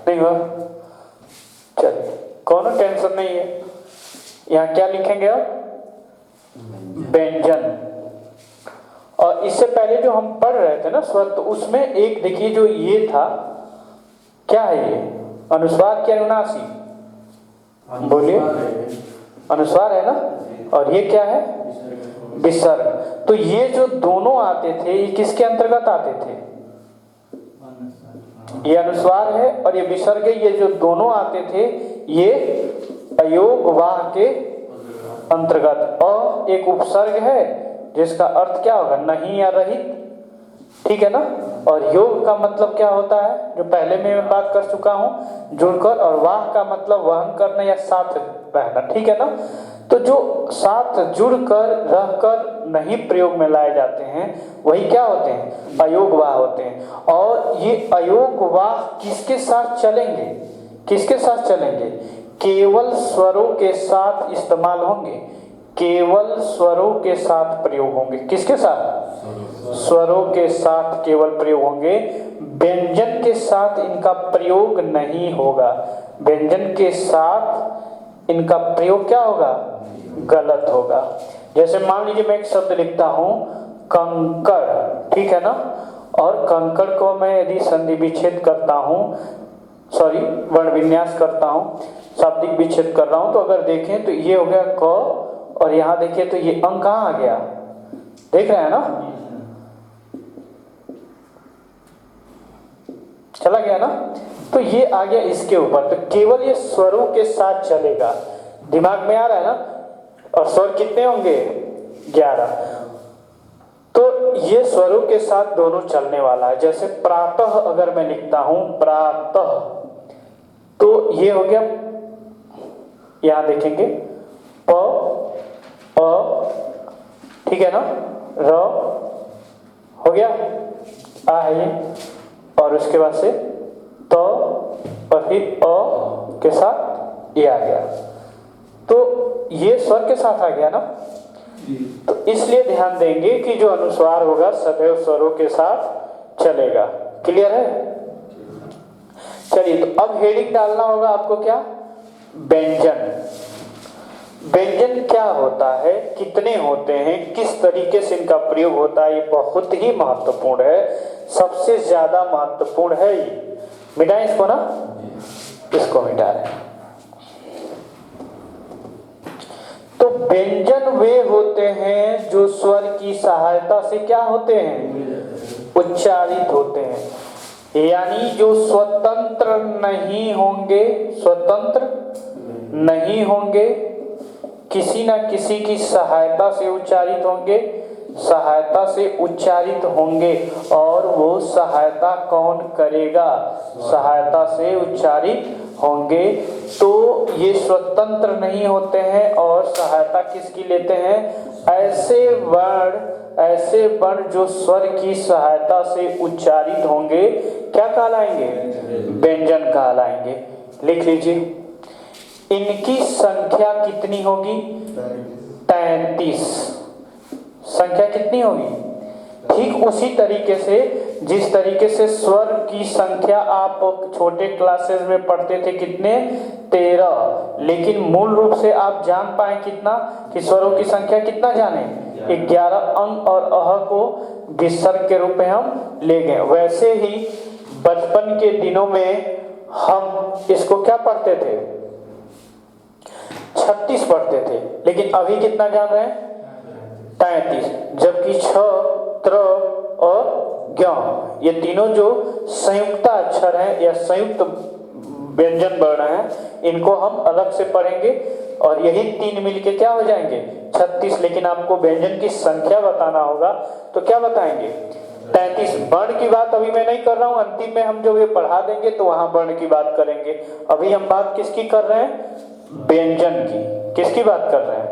नहीं हुआ? चलिए, कोनो टेंशन नहीं है। यहाँ क्या लिखेंगे आप? व्यंजन। और इससे पहले जो हम पढ़ रहे थे ना स्वर, तो उसमें एक देखिए जो ये था, क्या है ये? अनुस्वार की अनुनासी, बोलिए। अनुस्वार है ना, और ये क्या है? विसर्ग। तो ये जो दोनों आते थे, ये किसके अंतर्गत आते थे? ये अनुस्वार है और ये विसर्ग है। ये जो दोनों आते थे ये अयोग वाह के अंतर्गत। और एक उपसर्ग है जिसका अर्थ क्या होगा? नहीं या रहित, ठीक है ना। और योग का मतलब क्या होता है, जो पहले मैं बात कर चुका हूं, जुड़कर। और वाह का मतलब वहन करना या साथ रहना, ठीक है ना। तो जो साथ जुड़कर रहकर नहीं प्रयोग में लाए जाते हैं वही क्या होते हैं? अयोग वाह होते हैं। और ये अयोग वाह किसके साथ चलेंगे? किसके साथ चलेंगे? केवल स्वरों के साथ इस्तेमाल होंगे, केवल स्वरों के साथ प्रयोग होंगे। किसके साथ? स्वरों के साथ केवल प्रयोग होंगे। व्यंजन के साथ इनका प्रयोग नहीं होगा। व्यंजन के साथ इनका प्रयोग क्या होगा? गलत होगा। जैसे मान लीजिए मैं एक शब्द लिखता हूं कंकड़, ठीक है ना। और कंकड़ को मैं यदि संधि विच्छेद करता हूं, सॉरी वर्ण विन्यास करता हूं, शाब्दिक विच्छेद कर रहा हूं, तो अगर देखें तो ये हो गया क, और यहां देखिए तो ये अंक कहां आ गया? देख रहे हैं ना, चला गया ना। तो ये आ गया इसके ऊपर। तो केवल ये स्वरों के साथ चलेगा। दिमाग में आ रहा है ना। और स्वर कितने होंगे? 11। तो ये स्वरों के साथ दोनों चलने वाला है। जैसे प्रातः अगर मैं लिखता हूं प्रातः, तो ये हो गया, यहां देखेंगे प अ, ठीक है ना, र हो गया, आ है ये, और उसके बाद से त, और फिर अ के साथ ये आ गया। तो ये स्वर के साथ आ गया ना। तो इसलिए ध्यान देंगे कि जो अनुस्वार होगा सदैव स्वरों के साथ चलेगा। क्लियर है? चलिए, तो अब हेडिंग डालना होगा आपको क्या? व्यंजन। व्यंजन क्या होता है, कितने होते हैं, किस तरीके से इनका प्रयोग होता है, ये बहुत ही महत्वपूर्ण है। सबसे ज्यादा महत्वपूर्ण है ये। मिटाएं इसको ना, इसको मिटा रहे हैं। तो व्यंजन वे होते हैं जो स्वर की सहायता से क्या होते हैं? उच्चारित होते हैं। यानी जो स्वतंत्र नहीं होंगे, स्वतंत्र नहीं होंगे, किसी ना किसी की सहायता से उच्चारित होंगे, सहायता से उच्चारित होंगे। और वो सहायता कौन करेगा? सहायता से उच्चारित होंगे। तो ये स्वतंत्र नहीं होते हैं और सहायता किसकी लेते हैं? ऐसे वर्ण जो स्वर की सहायता से उच्चारित होंगे क्या कहलाएंगे? व्यंजन कहलाएंगे। लिख लीजिए, इनकी संख्या कितनी होगी? 33। संख्या कितनी होगी? ठीक उसी तरीके से जिस तरीके से स्वर की संख्या आप छोटे क्लासेस में पढ़ते थे, कितने? 13। लेकिन मूल रूप से आप जान पाए कितना, कि स्वरों की संख्या कितना जाने? 11। अंग और अह को विसर्ग के रूप में हम ले गए। वैसे ही बचपन के दिनों में हम इसको क्या पढ़ते थे? 36 पढ़ते थे। लेकिन अभी कितना जान रहे हैं? 33। जबकि छ, त्र और ज्ञ, ये तीनों जो संयुक्त अक्षर हैं या संयुक्त व्यंजन वर्ण हैं, इनको हम अलग से पढ़ेंगे और यही तीन मिलके क्या हो जाएंगे? 36। लेकिन आपको व्यंजन की संख्या बताना होगा, तो क्या बताएंगे? 33। वर्ण की बात अभी मैं नहीं कर रहा हूं, अंतिम में हम जो ये पढ़ा देंगे तो वहां वर्ण की बात करेंगे। अभी हम बात किसकी कर रहे हैं? व्यंजन की। किसकी बात कर रहे हैं?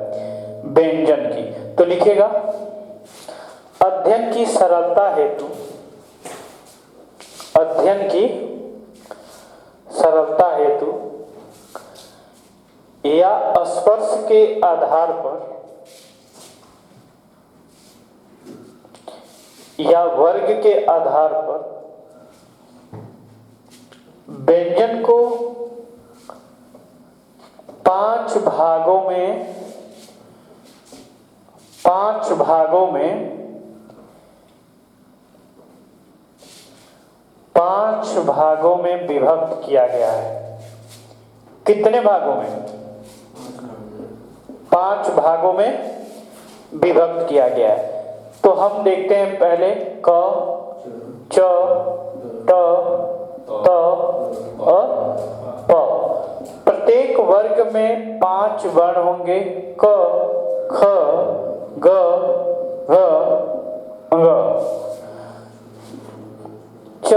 व्यंजन की। तो लिखिएगा, अध्ययन की सरलता हेतु, अध्ययन की सरलता हेतु या स्पर्श के आधार पर या वर्ग के आधार पर व्यंजन को 5 भागों में 5 भागों में विभक्त किया गया है। कितने भागों में? 5 भागों में विभक्त किया गया है। तो हम देखते हैं पहले क, च, ट, त और प। प्रत्येक वर्ग में 5 वर्ण होंगे, क, ख, ग, घ, ङ, च,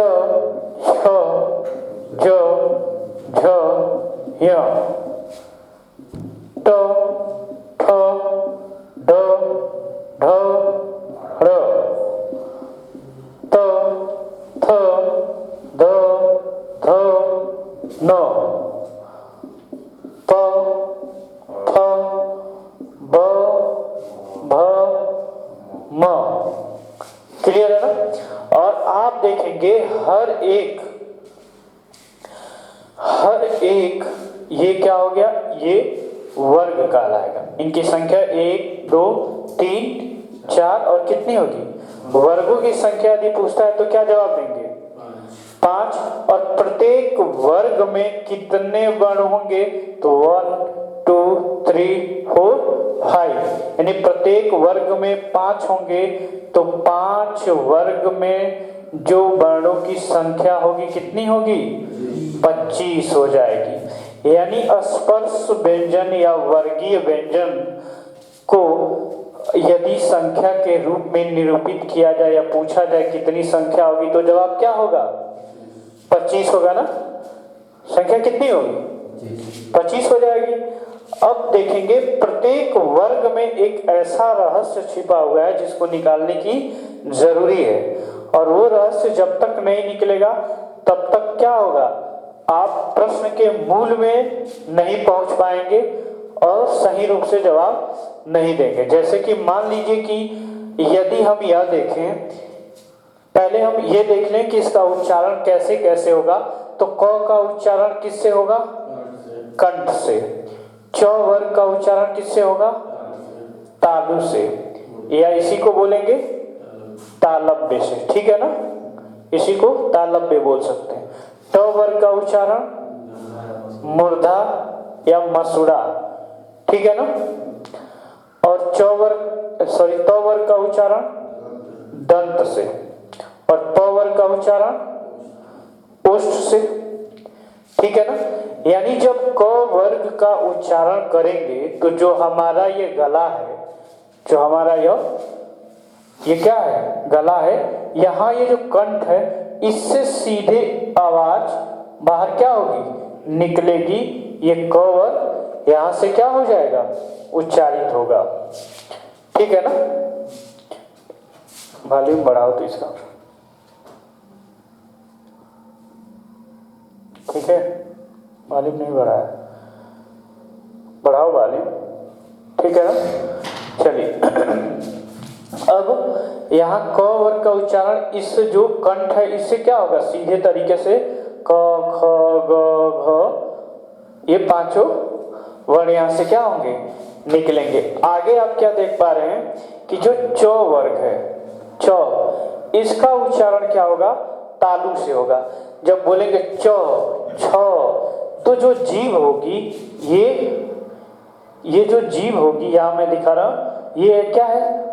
छ, ज, झ, य, ट, ठ, ड, ढ, ढ़, त, थ, द, ध, न, प, फ, ब, भ, म। क्लियर है ना? और आप देखेंगे हर एक ये क्या हो गया? ये वर्ग कहलाएगा। इनकी संख्या 1, 2, 3, 4 और कितनी होगी? वर्गों की संख्या यदि पूछता है तो क्या जवाब देंगे? 5। और प्रत्येक वर्ग में कितने वर्ण होंगे? तो 1, 2, 3, 4, 5। यानी प्रत्येक वर्ग में 5 होंगे, तो 5 वर्ग में जो वर्णों की संख्या होगी कितनी होगी? 25 हो जाएगी। यानी स्पर्श व्यंजन या वर्गीय व्यंजन को यदि संख्या के रूप में निरूपित किया जाए या पूछा जाए कितनी संख्या होगी, तो जवाब क्या होगा? 25 होगा ना? संख्या कितनी होगी? 25 हो जाएगी। अब देखेंगे प्रत्येक वर्ग में एक ऐसा रहस्य छिपा हुआ है जिसको निकालने की जरूरी है, और वो रहस्य जब तक नहीं निकलेगा तब तक क्या होगा? आप प्रश्न के मूल में नहीं पहुंच पाएंगे और सही रूप से जवाब नहीं देंगे। जैसे कि मान लीजिए कि यदि हम यह देखें, पहले हम ये देख लें कि इसका उच्चारण कैसे कैसे होगा। तो क का उच्चारण किससे होगा? कंठ से। च वर्ग का उच्चारण किससे होगा? तालु से, या इसी को बोलेंगे तालव्य से। ठीक है ना? इसी को तालव्य बोल सकते हैं। ट वर्ग का उच्चारण मूर्धा या मसुड़ा। ठीक है ना? और त वर्ग का उच्चारण दंत से, और प वर्ग का उच्चारण ओष्ठ से। ठीक है ना? यानी जब क वर्ग का उच्चारण करेंगे तो जो हमारा ये गला है, जो हमारा ये क्या है? गला है। यहाँ ये जो कंठ है, इससे सीधे आवाज बाहर क्या होगी? निकलेगी। ये क वर्ग यहाँ से क्या हो जाएगा? उच्चारित होगा। ठीक है ना? वॉल्यूम बढ़ाओ तो इसका। ठीक है? वॉल्यूम नहीं बढ़ा है, बढ़ाओ वॉल्यूम। ठीक है ना? चलिए अब यहाँ क वर्ग का उच्चारण इस जो कंठ है इससे क्या होगा? सीधे तरीके से क, ख, ग, घ, ये 5 वर्ण यहाँ से क्या होंगे? निकलेंगे। आगे आप क्या देख पा रहे हैं कि जो च वर्ग है, च, इसका उच्चारण क्या होगा? तालु से होगा। जब बोलेंगे च, छ, तो जो जीभ होगी, ये जो जीभ होगी, यहां मैं दिखा रहा हूं, ये क्या है?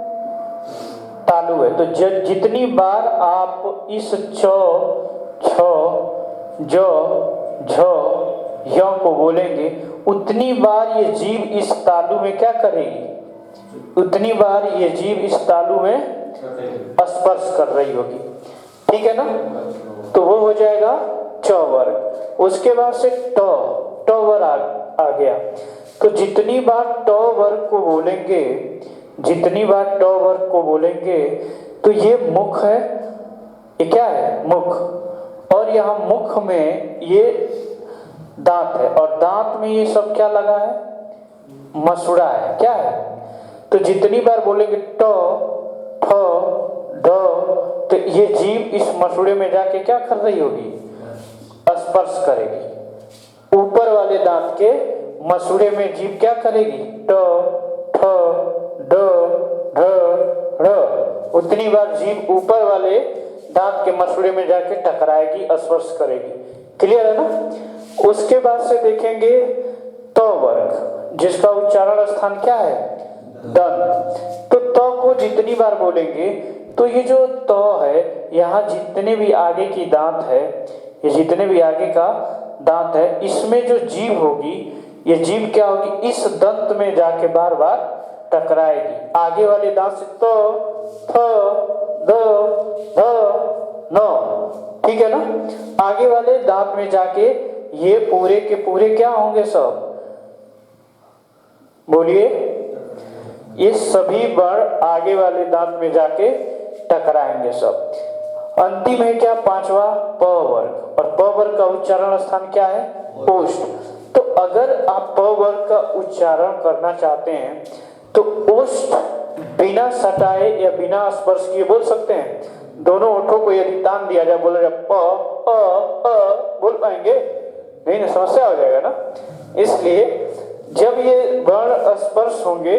तालु है। तो जितनी बार आप इस च, छ, ज, झ, य को बोलेंगे, उतनी बार ये जीभ इस तालु में क्या करेगी? उतनी बार ये जीभ इस तालु में स्पर्श कर रही होगी। ठीक है ना? तो वो हो जाएगा च वर्ग। उसके बाद से ट वर्ग आ गया। तो जितनी बार ट वर्ग को बोलेंगे, तो ये मुख है। ये क्या है? मुख। और यहाँ मुख में ये दांत है, और दांत में ये सब क्या लगा है? मसुड़ा है। क्या है? तो जितनी बार बोलेंगे ट, ठ, ड, तो ये जीभ इस मसुड़े में जाके क्या कर रही होगी? स्पर्श करेगी। ऊपर वाले दांत के मसूड़े में जीभ क्या करेगी? ट ठ ड ढ ढ़, उतनी बार जीभ ऊपर वाले दांत के मसूड़े में जाके टकराएगी, स्पर्श करेगी। क्लियर है ना? उसके बाद से देखेंगे त वर्ग, जिसका उच्चारण स्थान क्या है? दंत। तो त को जितनी बार बोलेंगे तो ये जो त है, यहाँ जितने भी आगे की दांत है, ये जितने भी आगे का दांत है, इसमें जो जीभ होगी, ये जीभ क्या होगी? इस दंत में जाके बार बार टकराएगी। आगे वाले दांत से तो थ द ध न, ठीक है ना? आगे वाले दांत में जाके ये पूरे के पूरे क्या होंगे? सब बोलिए, ये सभी वर्ण आगे वाले दांत में जाके टकराएंगे सब। अंतिम है क्या? पांचवा प वर्ग, और प वर्ग का उच्चारण स्थान क्या है? ओष्ठ। तो अगर आप प वर्ग का उच्चारण करना चाहते हैं तो ओष्ठ बिना सटाए या बिना स्पर्श किए बोल सकते हैं। दोनों ओठों को यदि तान दिया जाए, बोला जाए प अ बोल पाएंगे? नहीं ना, समस्या हो जाएगा ना। इसलिए जब ये वर्ण स्पर्श होंगे,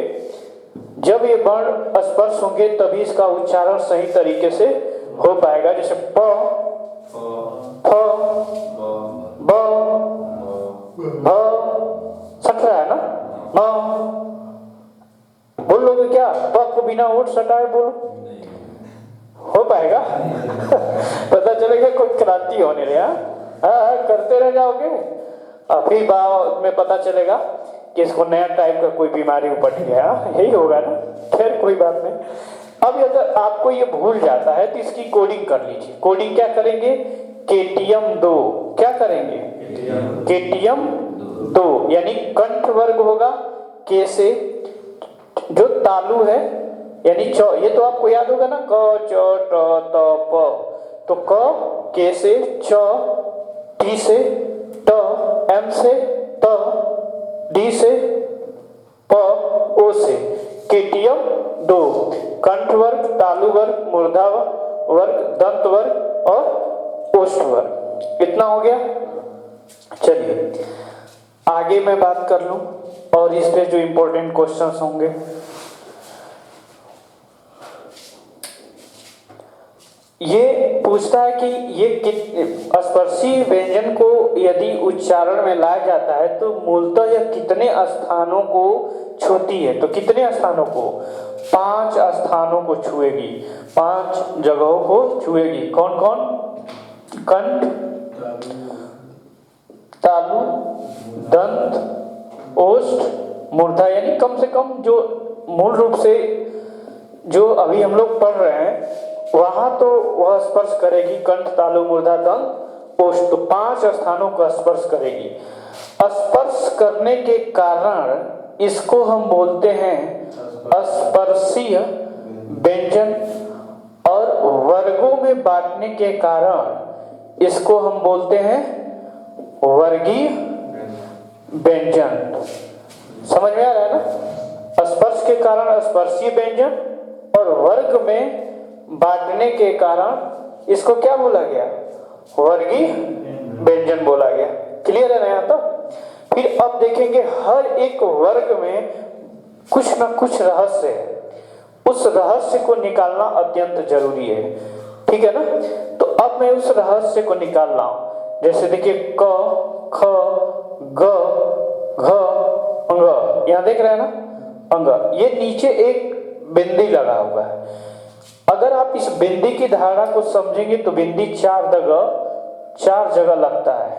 जब ये वर्ण स्पर्श होंगे तभी इसका उच्चारण सही तरीके से हो पाएगा। जैसे प फ ब भ, सट रहा है ना? म बोल लोगे क्या? प को बिना ओठ सटाए बोलो, हो पाएगा? पता चलेगा कोई क्रांति होने रहा। हाँ, करते रह जाओगे, अभी बाद में पता चलेगा कि इसको नया टाइप का कोई बीमारी उपट गया। यही होगा ना। खैर कोई बात नहीं। अब अगर आपको ये भूल जाता है तो इसकी कोडिंग कर लीजिए। कोडिंग क्या करेंगे? केटीएम 2। क्या करेंगे? केटीएम 2, यानी कंठ वर्ग होगा के से, जो तालु है यानी च, ये तो आपको याद होगा ना, क च ट त प। तो क के से, च टी से, ट एम से, त डी से, प ओ से। केटीएम 2, कंठ वर्ग, तालु वर्ग, मूर्धा वर्ग, दंत वर्ग और ओष्ठ वर्ग। इतना हो गया। चलिए आगे मैं बात कर लूं और इस पे जो इंपॉर्टेंट क्वेश्चंस होंगे। ये पूछता है कि ये स्पर्शी व्यंजन को यदि उच्चारण में लाया जाता है तो मूलतः यह कितने स्थानों को छूती है? तो कितने स्थानों को? 5 स्थानों को छुएगी, 5 जगहों को छुएगी। कौन कौन? कंठ, तालु, दंत, ओष्ठ, मूर्धा। यानी कम से कम जो मूल रूप से जो अभी हम लोग पढ़ रहे हैं वहां तो वह स्पर्श करेगी, कंठ, तालु, मूर्धा, दंत, ओष्ठ। तो 5 स्थानों को स्पर्श करेगी। स्पर्श करने के कारण इसको हम बोलते हैं स्पर्शीय व्यंजन, और वर्गों में बांटने के कारण इसको हम बोलते हैं वर्गीय व्यंजन। समझ में आ रहा है ना? स्पर्श के कारण स्पर्शीय व्यंजन और वर्ग में बांटने के कारण इसको क्या बोला गया? वर्गीय व्यंजन बोला गया। क्लियर है ना यहाँ तक? फिर अब देखेंगे हर एक वर्ग में कुछ ना कुछ रहस्य है, उस रहस्य को निकालना अत्यंत जरूरी है। ठीक है ना? तो अब मैं उस रहस्य को निकाल रहा हूं। जैसे देखिए क, ख, ग, घ, अंग। यहां देख रहे हैं ना? अंग। ये नीचे एक बिंदी लगा हुआ है। अगर आप इस बिंदी की धारणा को समझेंगे तो बिंदी 4 जगह लगता है।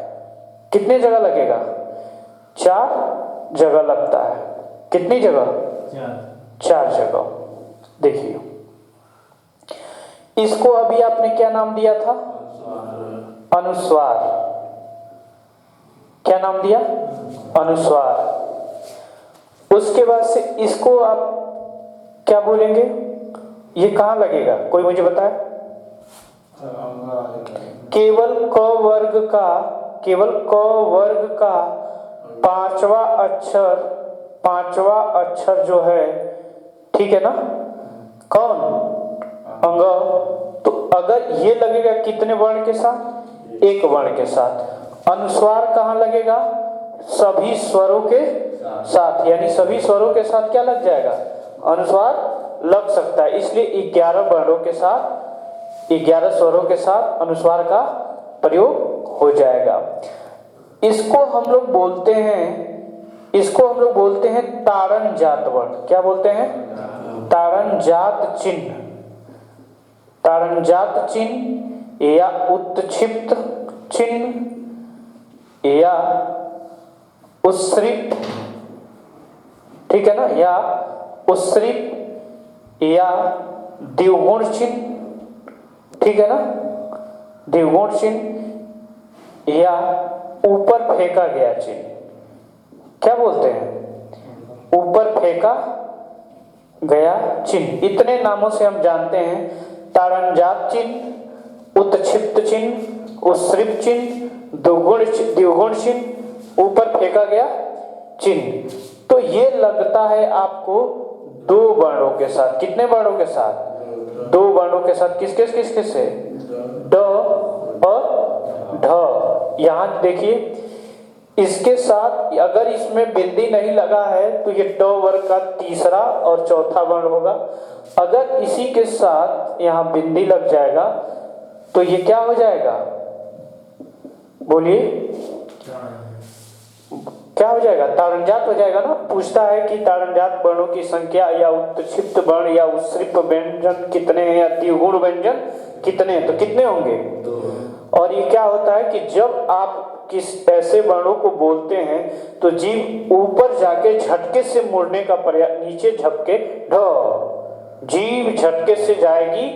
कितने जगह लगेगा? 4 जगह लगता है। कितनी जगह? 4 जगह। देखिए इसको अभी आपने क्या नाम दिया था? अनुस्वार। क्या नाम दिया? अनुस्वार। उसके बाद से इसको आप क्या बोलेंगे? ये कहां लगेगा? कोई मुझे बताए? केवल क वर्ग का पांचवा अक्षर जो है, ठीक है ना? कौन? अंग। तो अगर ये लगेगा कितने वर्ण के साथ? एक वर्ण के साथ। अनुस्वार कहाँ लगेगा? सभी स्वरों के साथ, यानी सभी स्वरों के साथ क्या लग जाएगा? अनुस्वार लग सकता है। इसलिए 11 वर्णों के साथ, 11 स्वरों के साथ अनुस्वार का प्रयोग हो जाएगा। इसको हम लोग बोलते हैं ताड़न जात वर्ण। क्या बोलते हैं? ताड़न जात चिन्ह। ताड़न जात चिन्ह या उत्क्षिप्त चिन्ह या उस्सृत, ठीक है ना, या उस्सृत या द्विगुण चिन्ह, ठीक है ना, द्विगुण चिन्ह या ऊपर फेंका गया चिन्ह। क्या बोलते हैं? ऊपर फेंका गया चिन्ह। इतने नामों से हम जानते हैं ताड़नजात चिन्ह, उत्क्षिप्त चिन्ह, उस्सृत चिन्ह, द्विगुण चिन्ह, ऊपर फेंका गया चिन्ह। तो ये लगता है आपको 2 वर्णों के साथ। कितने वर्णों के साथ? 2 वर्णों के साथ। किसके से? ड और ढ। यहां देखिए, इसके साथ अगर इसमें बिंदी नहीं लगा है तो ये ड वर्ग का तीसरा और चौथा वर्ण होगा। अगर इसी के साथ यहां बिंदी लग जाएगा तो ये क्या हो जाएगा? बोलिए, क्या हो जाएगा? ताड़नजात हो जाएगा ना। पूछता है कि ताड़नजात वर्णों की संख्या या उत्क्षिप्त वर्ण या उस्सृत व्यंजन कितने हैं या द्विगुण व्यंजन कितने हैं, तो कितने होंगे? 2। और ये क्या होता है कि जब आप किस ऐसे वर्णों को बोलते हैं तो जीभ ऊपर जाके झटके से मुड़ने का प्रयास, नीचे झपके ढ, जीभ झटके से जाएगी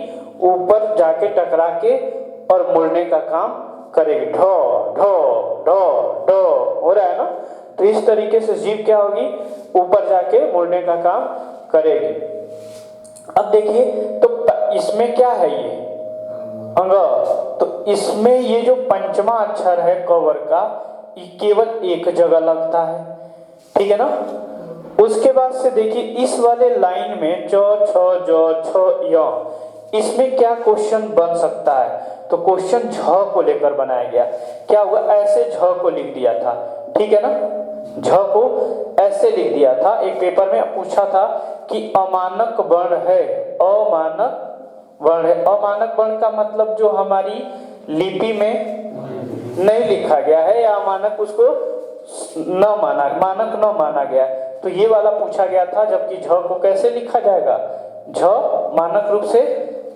ऊपर जाके टकरा के और मुड़ने का काम करेगी। ढ ढ ढ ढ हो रहा है ना। तो इस तरीके से जीभ क्या होगी? ऊपर जाके मुड़ने का काम करेगी। अब देखिए, तो इसमें क्या है? ये अंग। तो इसमें ये जो पंचमा अक्षर है क वर्ग का, ये केवल एक जगह लगता है, ठीक है ना। उसके बाद से देखिए, इस वाले लाइन में च छ ज छ य, इसमें क्या क्वेश्चन बन सकता है? तो क्वेश्चन झ को लेकर बनाया गया। क्या हुआ? ऐसे झ को लिख दिया था, ठीक है ना। झ को ऐसे लिख दिया था। एक पेपर में पूछा था कि अमानक वर्ण है, अमानक वर्ण है। अमानक वर्ण का मतलब जो हमारी लिपि में नहीं लिखा गया है या अमानक उसको मानक न माना गया, तो ये वाला पूछा गया था। जबकि झ को कैसे लिखा जाएगा? झ मानक रूप से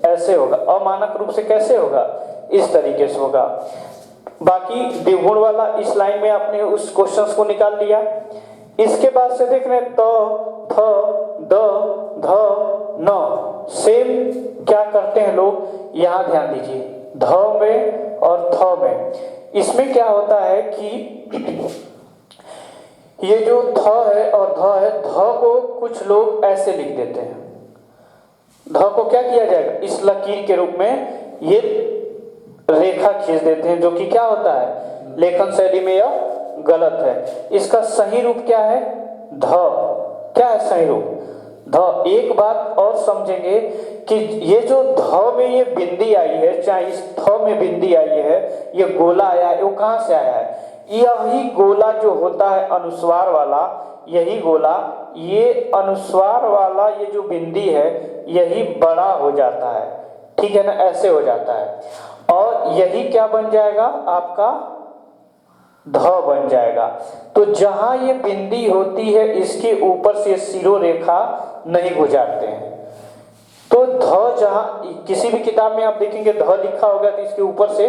ऐसे होगा, अमानक रूप से कैसे होगा? इस तरीके से होगा। बाकी द्विगुण वाला इस लाइन में आपने उस क्वेश्चंस को निकाल लिया। इसके बाद से देख रहे त थ द ध न, सेम क्या करते हैं लोग? यहां ध्यान दीजिए, ध में और थ में, इसमें क्या होता है कि ये जो थ है और ध है, ध को कुछ लोग ऐसे लिख देते हैं। ध को क्या किया जाएगा? इस लकीर के रूप में ये रेखा खींच देते हैं, जो कि क्या होता है? लेखन शैली में यह गलत है। इसका सही रूप क्या है? ध। क्या है सही रूप? ध। एक बात और समझेंगे कि ये जो ध में ये बिंदी आई है, चाहे इस थ में बिंदी आई है, ये गोला आया है, वो कहां से आया है? यही गोला जो होता है अनुस्वार वाला, यही गोला, ये अनुस्वार वाला ये जो बिंदी है, यही बड़ा हो जाता है, ठीक है ना, ऐसे हो जाता है। और यही क्या बन जाएगा? आपका ध बन जाएगा। तो जहां ये बिंदी होती है, इसके ऊपर से सिरो रेखा नहीं गुजारते हैं। तो ध जहां किसी भी किताब में आप देखेंगे ध लिखा होगा तो इसके ऊपर से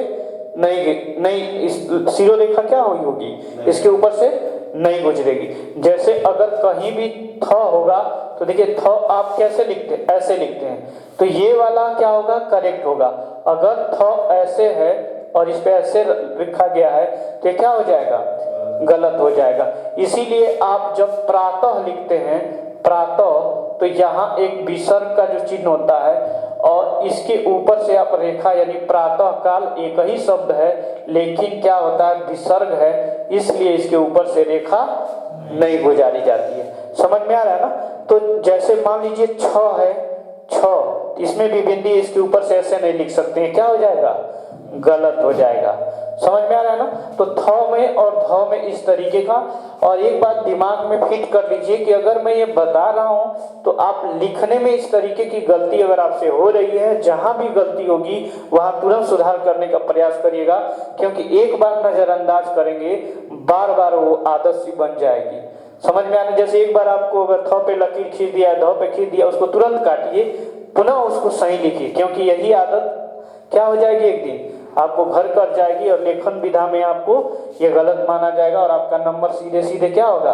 नहीं इस सिरो रेखा क्या हुई होगी? इसके ऊपर से नहीं गुजरेगी। जैसे अगर कहीं भी थ होगा तो देखिए, थ आप कैसे लिखते हैं? ऐसे लिखते हैं। तो ये वाला क्या होगा? करेक्ट होगा। अगर थ ऐसे है और इस पे ऐसे लिखा गया है तो क्या हो जाएगा? गलत हो जाएगा। इसीलिए आप जब प्रातः लिखते हैं, प्रातः, तो यहाँ एक विसर्ग का जो चिन्ह होता है और इसके ऊपर से आप रेखा, यानी प्रातः काल एक ही शब्द है लेकिन क्या होता है? विसर्ग है, इसलिए इसके ऊपर से रेखा नहीं गुजारी जाती है। समझ में आ रहा है ना। तो जैसे मान लीजिए छ है, छ, इसमें भी बिंदी इसके ऊपर से ऐसे नहीं लिख सकते हैं, क्या हो जाएगा? गलत हो जाएगा। समझ में आ रहा है ना? तो थ में और ध में इस तरीके का। और एक बात दिमाग में फिट कर लीजिए कि अगर मैं ये बता रहा हूं तो आप लिखने में इस तरीके की गलती अगर आपसे हो रही है, जहां भी गलती होगी वहां तुरंत सुधार करने का प्रयास करिएगा, क्योंकि एक बार नजरअंदाज करेंगे बार बार वो आदत सी बन जाएगी। समझ में आने, जैसे एक बार आपको अगर थ पे लकीर खींच दिया, ध पे खींच दिया, उसको तुरंत काटिए, पुनः उसको सही लिखिए, क्योंकि यही आदत क्या हो जाएगी, एक दिन आपको घर कर जाएगी और लेखन विधा में आपको ये गलत माना जाएगा और आपका नंबर सीधे सीधे क्या होगा,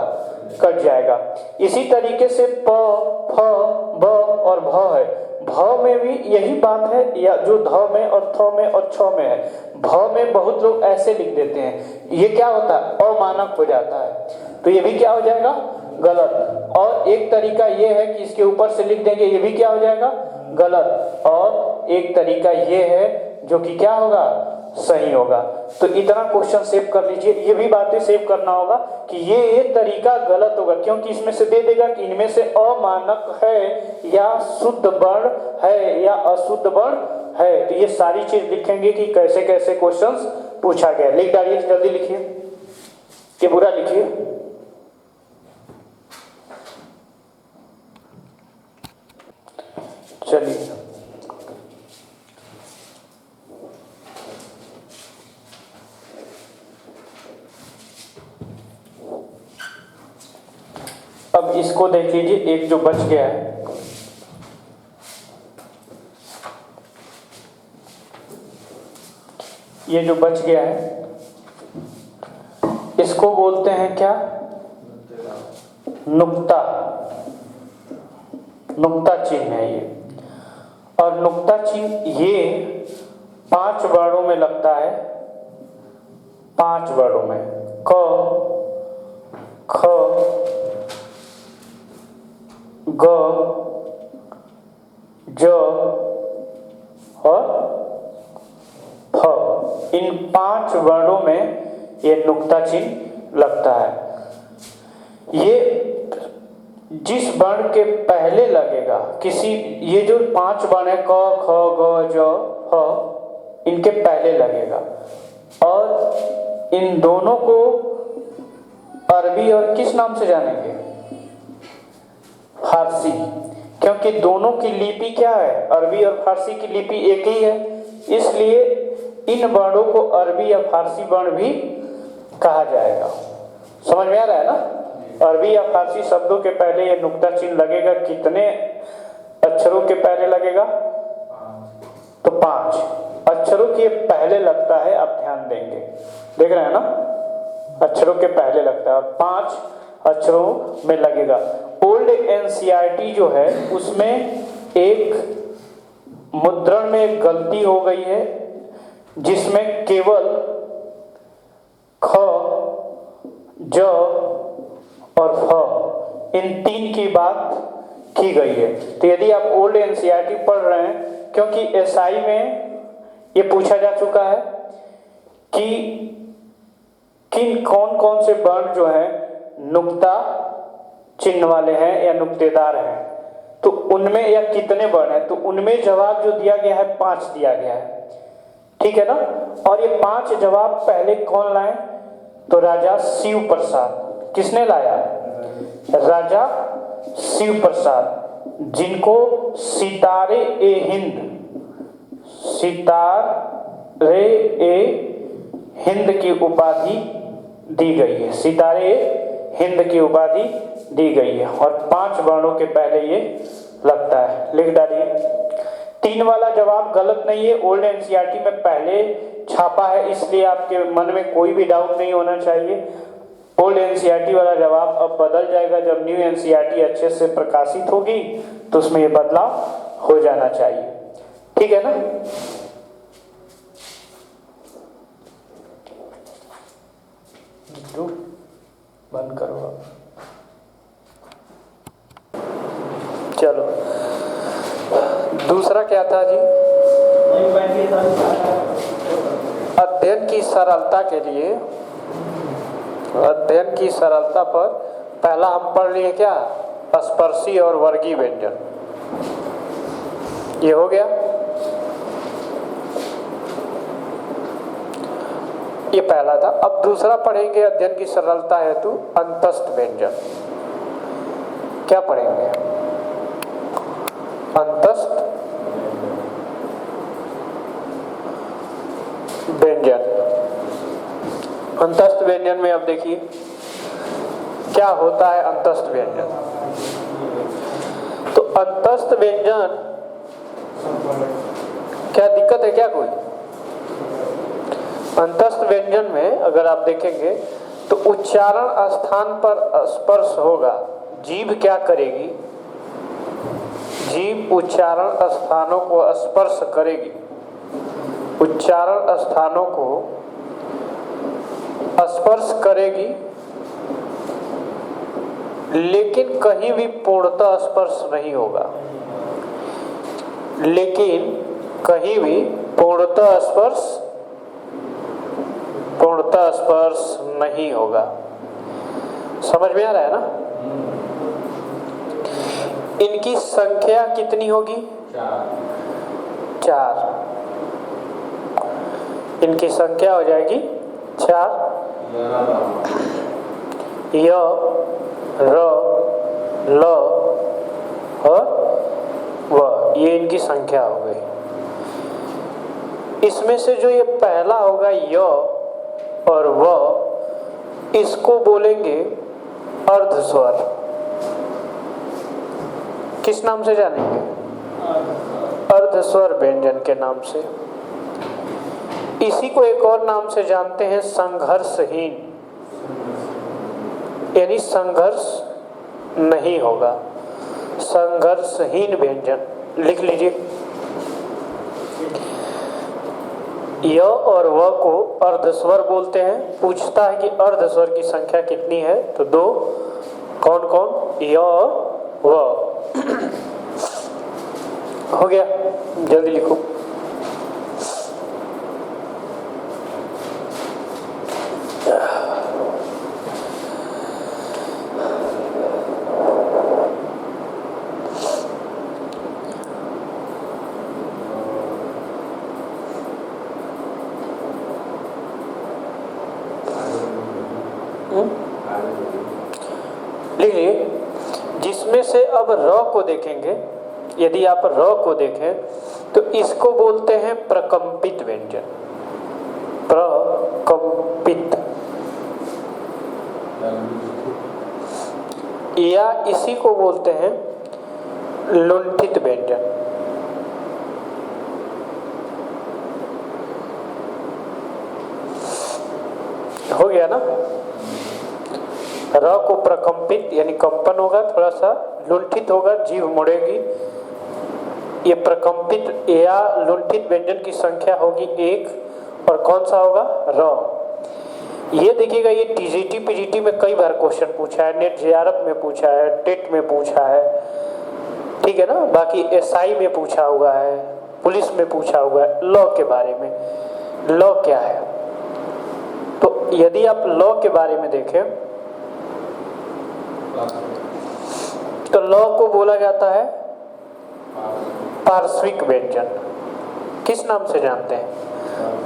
कट जाएगा। इसी तरीके से प, फ, ब और भ है। भ में भी यही बात है, या जो ध में और थ में और छ में है। भ में बहुत लोग ऐसे लिख देते हैं, ये क्या होता है, अमानक हो जाता है, तो ये भी क्या हो जाएगा, गलत। और एक तरीका ये है कि इसके ऊपर से लिख देंगे, ये भी क्या हो जाएगा, गलत। और एक तरीका ये है जो कि क्या होगा, सही होगा। तो इतना क्वेश्चन सेव कर लीजिए, ये भी बातें सेव करना होगा कि ये तरीका गलत होगा, क्योंकि इसमें से दे देगा कि इनमें से अमानक है या शुद्ध वर्ण है या अशुद्ध वर्ण है। तो ये सारी चीज लिखेंगे कि कैसे कैसे क्वेश्चंस पूछा गया। लिख डालिए, जल्दी लिखिए, ये पूरा लिखिए। चलिए, अब इसको देख लीजिए, एक जो बच गया है, ये जो बच गया है इसको बोलते हैं क्या, नुक्ता, नुक्ता चिन्ह है ये। और नुक्ता चिन्ह ये 5 वर्णों में लगता है, 5 वर्णों में, क, ख, ग, ज और फ। इन 5 वर्णों में ये नुक्ता चिन्ह लगता है। ये जिस वर्ण के पहले लगेगा किसी, ये जो 5 वर्ण है, क, ख, ग, ज, ह, इनके पहले लगेगा। और इन दोनों को अरबी और किस नाम से जानेंगे, फारसी, क्योंकि दोनों की लिपि क्या है, अरबी और फारसी की लिपि एक ही है, इसलिए इन वर्णों को अरबी या फारसी वर्ण भी कहा जाएगा। समझ में आ रहा है ना? अरबी या फारसी शब्दों के पहले ये नुक्ता चिन्ह लगेगा, कितने अक्षरों के पहले लगेगा, तो 5 अक्षरों के पहले लगता है। आप ध्यान देंगे, देख रहे हैं ना, अक्षरों के पहले लगता है और 5 अक्षरों में लगेगा। ओल्ड एनसीईआरटी जो है उसमें एक मुद्रण में एक गलती हो गई है, जिसमें केवल ख, ज और फ, इन 3 की बात की गई है। तो यदि आप ओल्ड एनसीईआरटी पढ़ रहे हैं, क्योंकि एसआई में ये पूछा जा चुका है कि किन कौन कौन से वर्ण जो है नुक्ता चिन्ह वाले हैं या नुक्तेदार हैं, तो उनमें या कितने वर्ण हैं, तो उनमें जवाब जो दिया गया है 5 दिया गया है, ठीक है ना। और ये 5 जवाब पहले कौन लाए, तो राजा शिव प्रसाद। किसने लाया, राजा शिव प्रसाद, जिनको सितारे ए हिंद, सितारे ए हिंद की उपाधि दी गई है, सितारे हिंद की उपाधि दी गई है। और 5 वर्णों के पहले ये लगता है। लिख डालिए। 3 वाला जवाब गलत नहीं है, ओल्ड एनसीईआरटी में पहले छापा है, इसलिए आपके मन में कोई भी डाउट नहीं होना चाहिए। ओल्ड एनसीईआरटी वाला जवाब अब बदल जाएगा, जब न्यू एनसीईआरटी अच्छे से प्रकाशित होगी तो उसमें ये बदलाव हो जाना चाहिए, ठीक है ना। बंद करो अब। चलो, दूसरा क्या था जी, अध्ययन की सरलता के लिए, अध्ययन की सरलता पर पहला हम पढ़ लिए क्या, स्पर्शी और वर्गीय व्यंजन, ये हो गया। ये पहला था। अब दूसरा पढ़ेंगे अध्ययन की सरलता हेतु अंतस्थ व्यंजन। क्या पढ़ेंगे? अंतस्थ व्यंजन। अंतस्थ व्यंजन में अब देखिए क्या होता है अंतस्थ व्यंजन। तो अंतस्थ व्यंजन, क्या दिक्कत है क्या कोई? अंतस्थ व्यंजन में अगर आप देखेंगे तो उच्चारण स्थान पर स्पर्श होगा। जीभ क्या करेगी? जीभ उच्चारण स्थानों को स्पर्श करेगी, उच्चारण स्थानों को स्पर्श करेगी, लेकिन कहीं भी पूर्णतः स्पर्श नहीं होगा। लेकिन कहीं भी पूर्णतः स्पर्श नहीं होगा। समझ में आ रहा है ना? इनकी संख्या कितनी होगी? 4। इनकी संख्या हो जाएगी 4। य, र, ल और व, ये इनकी संख्या हो गई। इसमें से जो ये पहला होगा य और व, इसको बोलेंगे अर्ध स्वर। किस नाम से जानेंगे? अर्ध स्वर व्यंजन के नाम से। इसी को एक और नाम से जानते हैं संघर्षहीन, यानी संघर्ष नहीं होगा, संघर्षहीन व्यंजन। लिख लीजिए, य और व को अर्धस्वर बोलते हैं। पूछता है कि अर्धस्वर की संख्या कितनी है, तो 2। कौन कौन? य और व। हो गया, जल्दी लिखो। लिखिए, जिसमें से अब र को देखेंगे, यदि आप र को देखें तो इसको बोलते हैं प्रकंपित व्यंजन। प्रकंपित, या इसी को बोलते हैं लुंठित व्यंजन। हो गया ना? र को प्रकंपित यानी कंपन होगा, थोड़ा सा लुंठित होगा, जीभ मुड़ेगी। ये प्रकंपित या लुंठित व्यंजन की संख्या होगी 1। और कौन सा होगा? र। ये देखिएगा, ये टीजीटी पीजीटी में कई बार क्वेश्चन पूछा है, नेट जेआरएफ में पूछा है, टेट में पूछा है, ठीक है ना। बाकी एसआई में पूछा हुआ है, पुलिस में पूछा हुआ है। लॉ के बारे में, लॉ क्या है? तो यदि आप लॉ के बारे में देखें तो लॉ को बोला जाता है पार्श्विक व्यंजन। किस नाम से जानते हैं?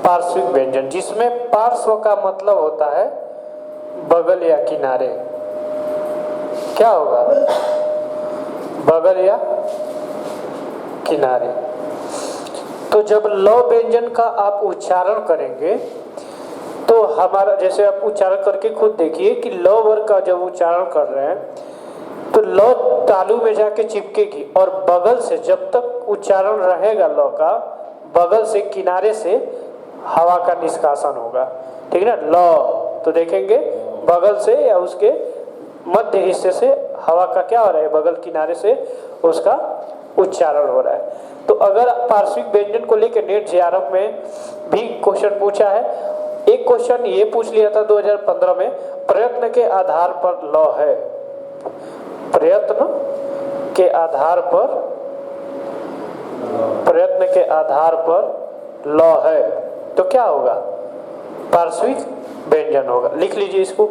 पार्श्विक व्यंजन, जिसमें पार्श्व का मतलब होता है बगल या किनारे। क्या होगा? बगल या किनारे। तो जब लॉ व्यंजन का आप उच्चारण करेंगे तो हमारा, जैसे आप उच्चारण करके खुद देखिए कि ल वर्ग का जब उच्चारण कर रहे हैं तो ल तालु में जाके चिपकेगी, और बगल से जब तक उच्चारण रहेगा ल का, बगल से किनारे से हवा का निष्कासन होगा, ठीक है ना। ल तो देखेंगे बगल से या उसके मध्य हिस्से से हवा का क्या हो रहा है? बगल किनारे से उसका उच्चारण हो रहा है। तो अगर पार्श्विक व्यंजन को लेकर नेट जेआरएफ में भी क्वेश्चन पूछा है। एक क्वेश्चन ये पूछ लिया था 2015 में, प्रयत्न के आधार पर लॉ है। प्रयत्न के आधार पर, प्रयत्न के आधार पर लॉ है, तो क्या होगा? पार्श्विक व्यंजन होगा। लिख लीजिए इसको।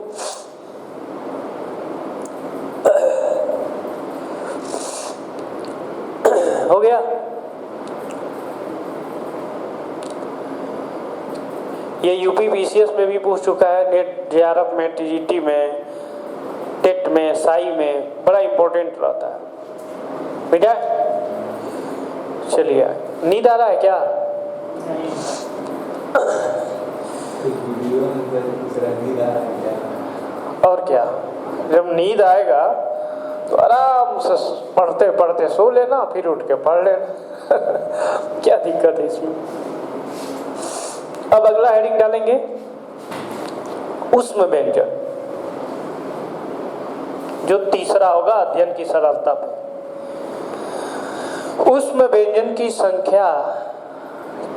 हो गया। ये यूपी बीसीएस में भी पूछ चुका है, नेट जेआरएफ में, टीजीटी में, टेट में, साई में, बड़ा इंपॉर्टेंट रहता है बेटा। चलिए, नींद आ रहा है क्या? और क्या, जब नींद आएगा तो आराम से पढ़ते पढ़ते सो लेना, फिर उठ के पढ़ लेना। क्या दिक्कत है इसमें? अब अगला हेडिंग डालेंगे, ऊष्म व्यंजन, जो तीसरा होगा अध्ययन की सरलता पे। ऊष्म व्यंजन की संख्या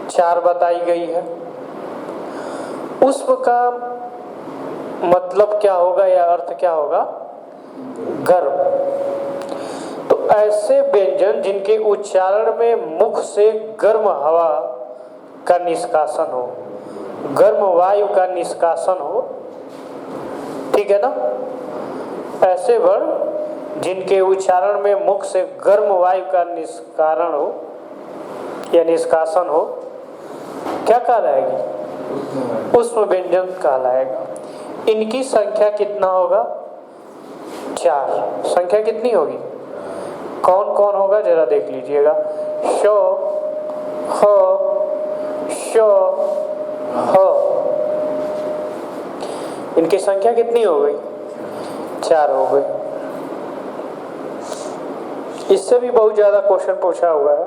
4 बताई गई है। ऊष्म का मतलब क्या होगा या अर्थ क्या होगा? गर्म। तो ऐसे व्यंजन जिनके उच्चारण में मुख से गर्म हवा का निष्कासन हो, गर्म वायु का निष्कासन हो, ठीक है ना? ऐसे वर्ण जिनके उच्चारण में मुख से गर्म वायु का निष्कारण हो या निष्कासन हो, क्या कहलाएगी? ऊष्म व्यंजन कहलाएगा। इनकी संख्या कितना होगा? 4। संख्या कितनी होगी? कौन कौन होगा जरा देख लीजिएगा। शो, हो, शो, हो, इनकी संख्या कितनी हो गई? 4 हो गई। इससे भी बहुत ज्यादा क्वेश्चन पूछा हुआ है।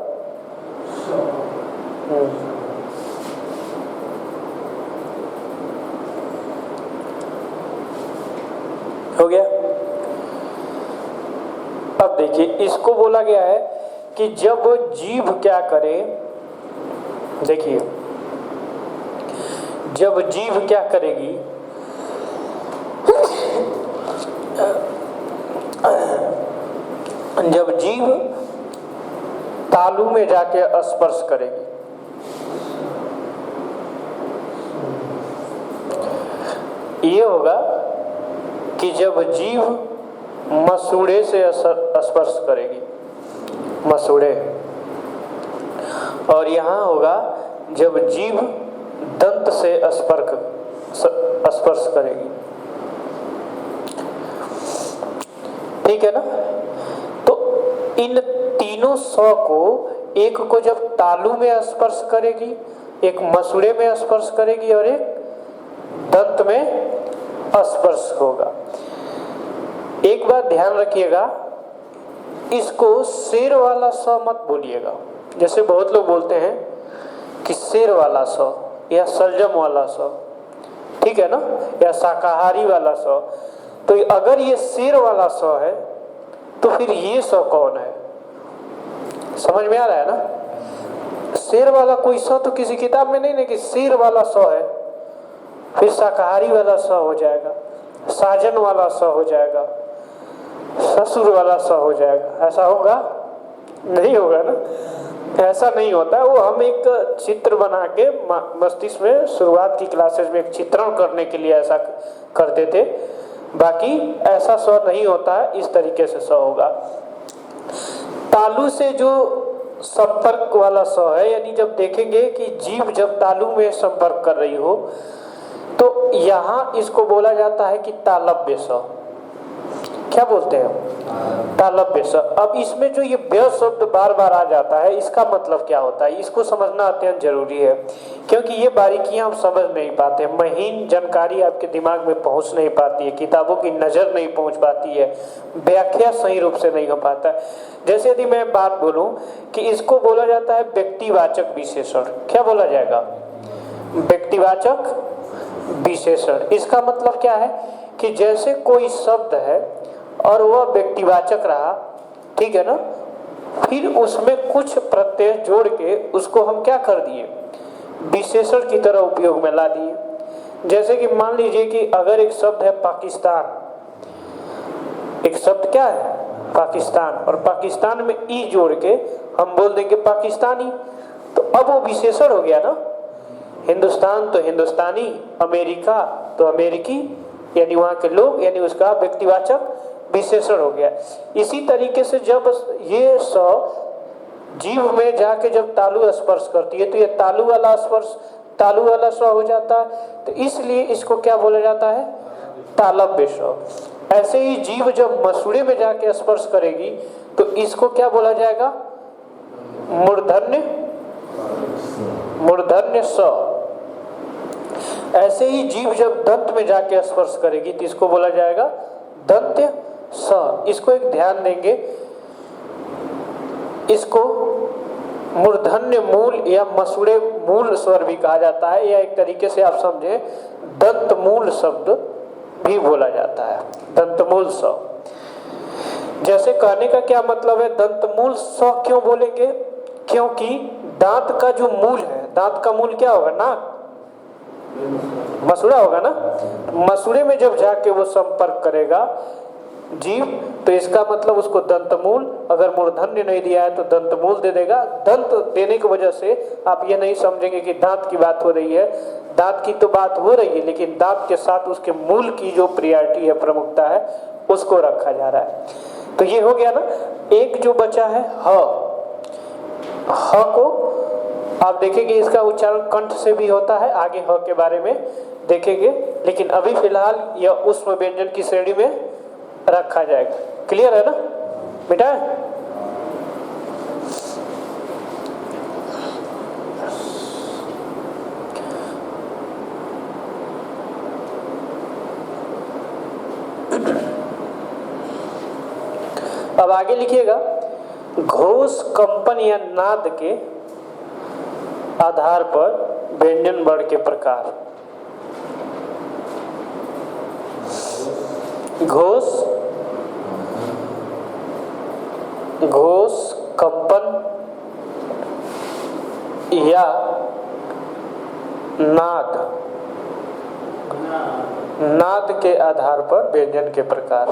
हो गया। अब देखिए, इसको बोला गया है कि जब जीभ क्या करे, देखिए जब जीभ क्या करेगी, जब जीभ तालू में जाके स्पर्श करेगी, ये होगा कि जब जीभ मसूड़े से स्पर्श करेगी, मसूड़े, और यहाँ होगा जब जीभ दंत से स्पर्श करेगी, ठीक है ना? तो इन तीनों स्व को, एक को जब तालू में स्पर्श करेगी, एक मसूड़े में स्पर्श करेगी और एक दंत में स्पर्श होगा। एक बात ध्यान रखिएगा, इसको शेर वाला स मत बोलिएगा। जैसे बहुत लोग बोलते हैं कि शेर वाला स या सलजम वाला स, ठीक है ना, या शाकाहारी वाला स। तो अगर ये शेर वाला स है तो फिर ये स कौन है? समझ में आ रहा है ना? शेर वाला कोई स तो किसी किताब में नहीं, कि शेर वाला स है, फिर शाकाहारी वाला स हो जाएगा, साजन वाला स हो जाएगा, ससुर वाला स हो जाएगा। ऐसा होगा? नहीं होगा ना, ऐसा नहीं होता है। वो हम एक चित्र बना के मस्तिष्क में शुरुआत की क्लासेस में एक चित्रण करने के लिए ऐसा करते थे, बाकी ऐसा स नहीं होता है। इस तरीके से स होगा। तालू से जो संपर्क वाला स है, यानी जब देखेंगे कि जीभ जब तालू में संपर्क कर रही हो, तो यहाँ इसको बोला जाता है कि तालव्य स। क्या बोलते हैं? तालव्य स। अब इसमें जो ये व्य शब्द बार बार आ जाता है, इसका मतलब क्या होता है, इसको समझना अत्यंत जरूरी है, क्योंकि ये बारीकियां हम समझ नहीं पाते, महीन जानकारी आपके दिमाग में पहुंच नहीं पाती है, किताबों की नजर नहीं पहुंच पाती है, व्याख्या सही रूप से नहीं हो पाता है। जैसे यदि मैं बात बोलूं कि इसको बोला जाता है व्यक्तिवाचक विशेषण। क्या बोला जाएगा? व्यक्तिवाचक विशेषण। इसका मतलब क्या है कि जैसे कोई शब्द है और वह व्यक्तिवाचक रहा, ठीक है ना, फिर उसमें कुछ प्रत्यय जोड़ के उसको हम क्या कर दिए? विशेषण की तरह उपयोग में ला दिए। जैसे कि मान लीजिए कि अगर एक शब्द है पाकिस्तान, एक शब्द क्या है? पाकिस्तान, और पाकिस्तान में ई जोड़ के हम बोल देंगे पाकिस्तानी, तो अब वो विशेषण हो गया ना। हिंदुस्तान तो हिंदुस्तानी, अमेरिका तो अमेरिकी, यानी वहां के लोग, यानी उसका व्यक्तिवाचक विशेषण हो गया। इसी तरीके से जब ये स जीभ में जाके जब तालु स्पर्श करती है, तो ये तालु वाला स्पर्श तालु वाला स्व हो जाता है, तो इसलिए इसको क्या बोला जाता है? तालव्य स्व। ऐसे ही जीव जब मसूड़े में जाके स्पर्श करेगी तो इसको क्या बोला जाएगा? मूर्धन्य स्व। ऐसे ही जीव जब दंत में जाके स्पर्श करेगी तो इसको बोला जाएगा दंत्य स। इसको एक ध्यान देंगे, इसको मूर्धन्य मूल या मसूड़े मूल स्वर भी कहा जाता है, या एक तरीके से आप समझे दंत मूल शब्द भी बोला जाता है, दंत मूल स। जैसे कहने का क्या मतलब है दंत मूल स क्यों बोलेंगे? क्योंकि दांत का जो मूल है, दांत का मूल क्या होगा? नाक, मसूड़ा होगा ना। मसूड़े में जब जाके वो संपर्क करेगा जीव, तो इसका मतलब उसको दंतमूल, अगर मूर्धन्य नहीं दिया है तो दंतमूल दे देगा। दंत देने की वजह से आप ये नहीं समझेंगे कि दांत की बात हो रही है, दांत की तो बात हो रही है, लेकिन दांत के साथ उसके मूल की जो प्रियॉरिटी है, प्रमुखता है, उसको रखा जा रहा है। तो ये हो गया ना। एक जो बचा है ह को आप देखेंगे इसका उच्चारण कंठ से भी होता है, आगे ह के बारे में देखेंगे, लेकिन अभी फिलहाल यह ऊष्म व्यंजन की श्रेणी में रखा जाएगा। क्लियर है ना बेटा? अब आगे लिखिएगा, घोष कंपन या नाद के आधार पर व्यंजन वर्ण के प्रकार। घोष कंपन या नाद के आधार पर व्यंजन के प्रकार।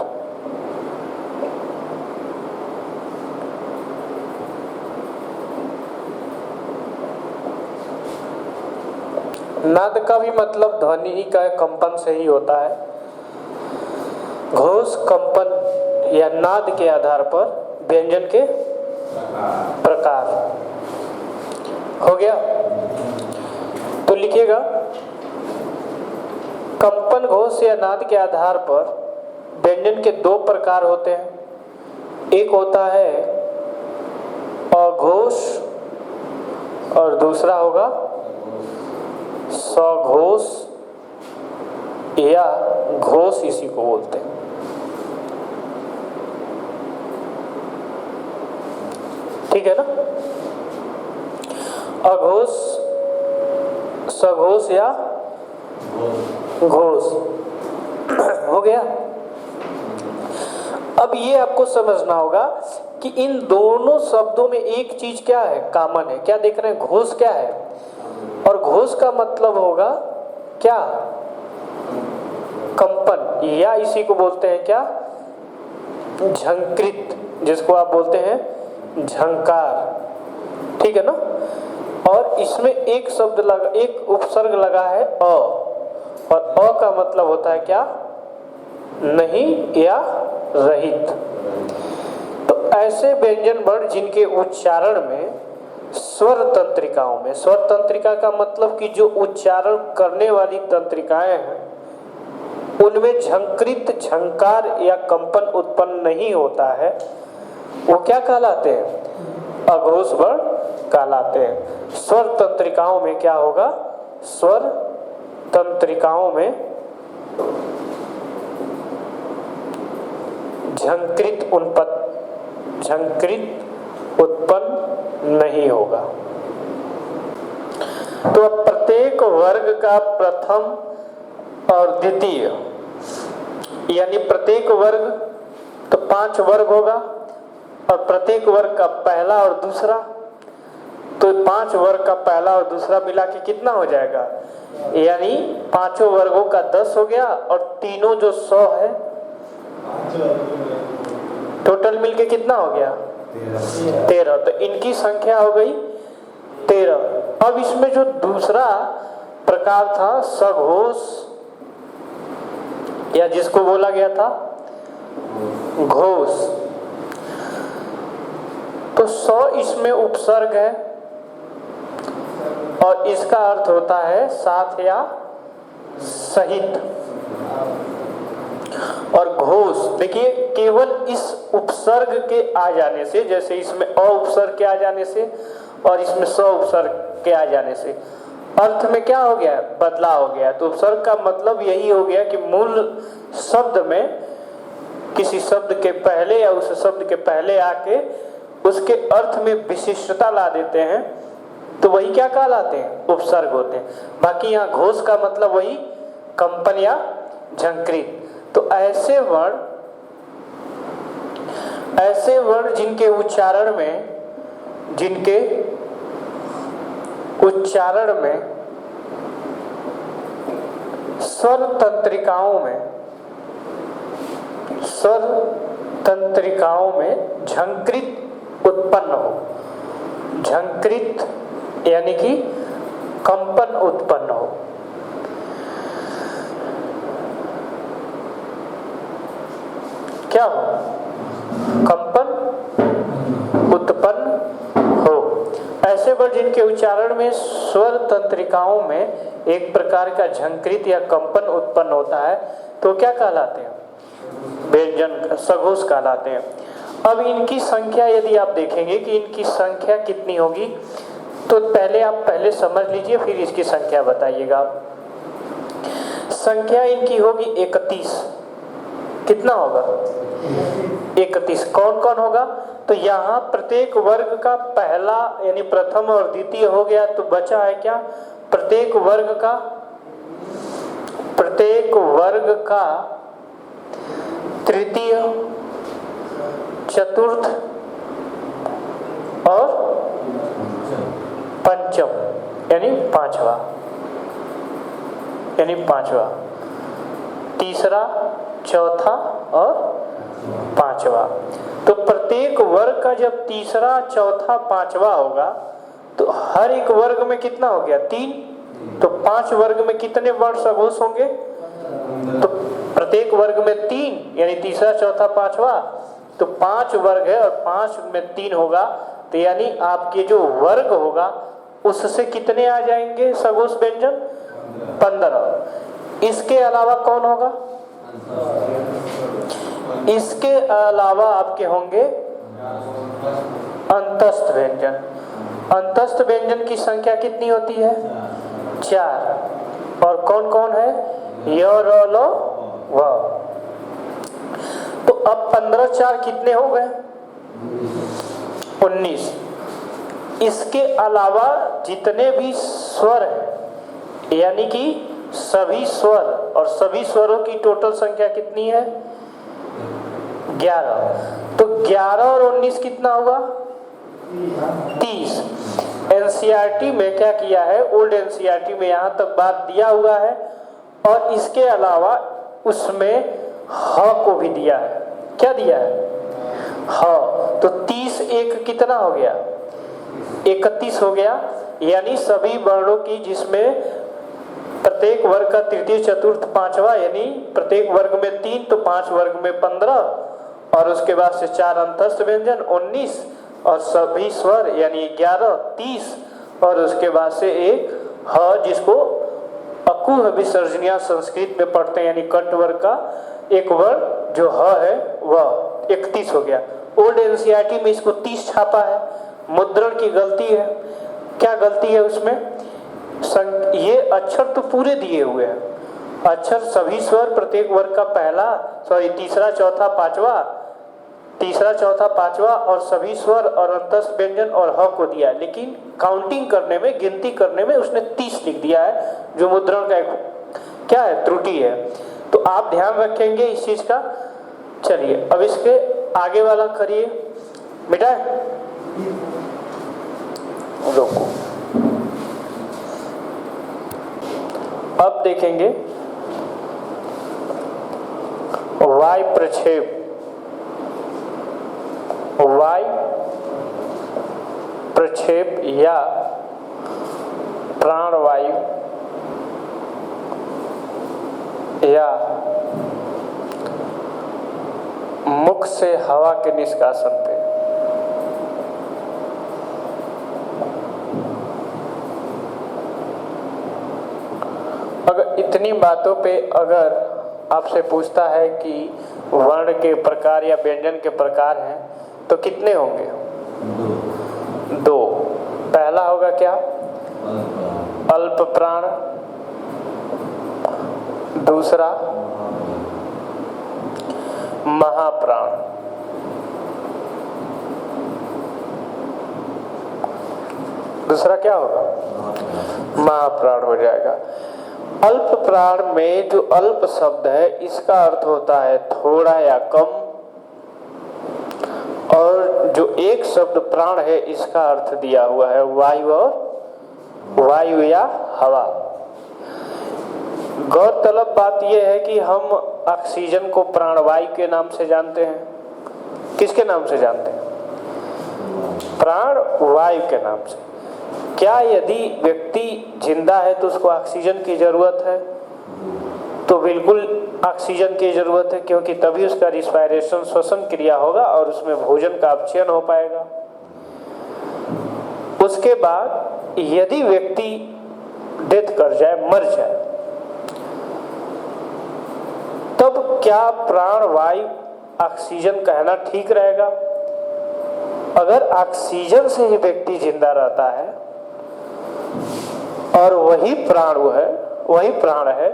नाद का भी मतलब ध्वनि ही का कंपन से ही होता है। घोष कंपन या नाद के आधार पर व्यंजन के प्रकार हो गया। तो लिखिएगा, कंपन घोष या नाद के आधार पर व्यंजन के दो प्रकार होते हैं। एक होता है अघोष और दूसरा होगा सघोष या घोष, इसी को बोलते हैं। ठीक है ना? अघोष, सघोष या घोष हो गया। अब ये आपको समझना होगा कि इन दोनों शब्दों में एक चीज क्या है, कॉमन है। क्या देख रहे हैं? घोष क्या है? और घोष का मतलब होगा क्या? कंपन, या इसी को बोलते हैं क्या? झंकृत, जिसको आप बोलते हैं झंकार। ठीक है ना? और इसमें एक शब्द लगा, एक उपसर्ग लगा है अ, और अ का मतलब होता है क्या? नहीं या रहित। तो ऐसे व्यंजन वर्ण जिनके उच्चारण में स्वर तंत्रिकाओं में, स्वर तंत्रिका का मतलब कि जो उच्चारण करने वाली तंत्रिकाएं हैं उनमें झंकृत, झंकार या कंपन उत्पन्न नहीं होता है, वो क्या कहलाते हैं? अघोष वर्ण कहलाते हैं। स्वर तंत्रिकाओं में क्या होगा? स्वर तंत्रिकाओं में झंकृत उत्पन्न नहीं होगा। तो अब प्रत्येक वर्ग का प्रथम और द्वितीय, यानी प्रत्येक वर्ग तो 5 वर्ग होगा, और प्रत्येक वर्ग का पहला और दूसरा, तो 5 वर्ग का पहला और दूसरा मिला के कितना हो जाएगा? यानी 5 वर्गों का 10 हो गया, और तीनों जो 100 है, टोटल मिलके कितना हो गया? 13। तो इनकी संख्या हो गई 13। अब इसमें जो दूसरा प्रकार था सघोष, या जिसको बोला गया था घोष, तो 100 इसमें उपसर्ग है और इसका अर्थ होता है साथ या सहित। और घोष देखिए, केवल इस उपसर्ग के आ जाने से, जैसे इसमें अ उपसर्ग के आ जाने से और इसमें स उपसर्ग के आ जाने से अर्थ में क्या हो गया, बदलाव हो गया। तो उपसर्ग का मतलब यही हो गया कि मूल शब्द में किसी शब्द के पहले या उस शब्द के पहले आके उसके अर्थ में विशिष्टता ला देते हैं, तो वही क्या कहलाते हैं, उपसर्ग होते हैं। बाकी यहाँ घोष का मतलब वही कंपन या झंकृत। तो ऐसे वर्ण जिनके उच्चारण में स्वर तंत्रिकाओं में झंकृत उत्पन्न हो, झंकृत यानी कि कंपन उत्पन्न हो। क्या हो, कंपन उत्पन्न हो। ऐसे वर्ण जिनके उच्चारण में स्वर तंत्रिकाओं में एक प्रकार का झंकृत या कंपन उत्पन्न होता है तो क्या कहलाते हैं, व्यंजन सघोष कहलाते हैं। अब इनकी संख्या यदि आप देखेंगे कि इनकी संख्या कितनी होगी, तो पहले समझ लीजिए, फिर इसकी संख्या बताइएगा। संख्या इनकी होगी 31। कितना होगा, 31। कौन कौन होगा, तो यहाँ प्रत्येक वर्ग का पहला यानी प्रथम और द्वितीय हो गया, तो बचा है क्या, प्रत्येक वर्ग का तृतीय, चतुर्थ और पंचम यानी पांचवा, तीसरा, चौथा और पांचवा। तो प्रत्येक वर्ग का जब तीसरा, चौथा, पांचवा होगा तो हर एक वर्ग में कितना हो गया, 3। तो 5 वर्ग में कितने वर्ण सघोष होंगे, तो प्रत्येक वर्ग में 3 यानी तीसरा, चौथा, पांचवा, तो 5 वर्ग है और 5 में 3 होगा, तो यानी आपके जो वर्ग होगा उससे कितने आ जाएंगे सघोष व्यंजन, 15। इसके अलावा कौन होगा, इसके अलावा आपके होंगे अंतस्थ व्यंजन। अंतस्थ व्यंजन की संख्या कितनी होती है, 4। और कौन कौन है, य, र, ल, व। तो अब 15 4 कितने हो गए, 19। इसके अलावा जितने भी स्वर हैं यानी कि सभी स्वर, और सभी स्वरों की टोटल संख्या कितनी है, 11। तो 11 और 19 कितना होगा, 30। एनसीईआरटी में क्या किया है, ओल्ड एनसीईआरटी में यहाँ तक बात दिया हुआ है, और इसके अलावा उसमें ह को भी दिया है। क्या दिया है, ह। तो 30 एक कितना हो गया, 31 हो गया। यानी सभी वर्णों की जिसमें प्रत्येक वर्ग का तृतीय, चतुर्थ, पांचवा, यानी प्रत्येक वर्ग में 3 तो 5 वर्ग में 15, और उसके बाद से 4 अंतस्थ व्यंजन 19, और सभी स्वर यानी 11 30, और उसके बाद से एक ह जिसको अकुह विसर्जनीय संस्कृत में पढ़ते हैं यानी कंठ वर्ग का एक वर्ण जो ह है वह 31 हो गया। ओल्ड एनसीईआरटी में इसको 30 छापा है, मुद्रण की गलती है। क्या गलती है उसमें, ये अक्षर तो पूरे दिए हुए हैं, अक्षर सभी स्वर प्रत्येक वर्ग का तीसरा, चौथा, पांचवा और सभी स्वर और अंतस्थ व्यंजन और ह को दिया है, लेकिन काउंटिंग करने में, गिनती करने में उसने 30 लिख दिया है, जो मुद्रण का क्या है, त्रुटि है। तो आप ध्यान रखेंगे इस चीज का। चलिए अब इसके आगे वाला करिए बेटा, रोको। अब देखेंगे वायु प्रक्षेप, या प्राणवायु या मुख से हवा के निष्कासन पे। इतनी बातों पे अगर आपसे पूछता है कि वर्ण के प्रकार या व्यंजन के प्रकार हैं तो कितने होंगे? दो। पहला होगा क्या? अल्प प्राण। दूसरा महाप्राण। दूसरा क्या होगा? महाप्राण हो जाएगा। अल्प प्राण में जो अल्प शब्द है इसका अर्थ होता है थोड़ा या कम, और जो एक शब्द प्राण है इसका अर्थ दिया हुआ है वायु और वायु या हवा। गौरतलब बात यह है कि हम ऑक्सीजन को प्राणवायु के नाम से जानते हैं। किसके नाम से जानते हैं? प्राण वायु के नाम से। क्या यदि व्यक्ति जिंदा है तो उसको ऑक्सीजन की जरूरत है? तो बिल्कुल ऑक्सीजन की जरूरत है, क्योंकि तभी उसका रिस्पायरेशन श्वसन क्रिया होगा और उसमें भोजन का अपचयन हो पाएगा। उसके बाद यदि व्यक्ति डेथ कर जाए, मर जाए, तब क्या प्राण वायु ऑक्सीजन कहना ठीक रहेगा? अगर ऑक्सीजन से ही व्यक्ति जिंदा रहता है और वही प्राण है,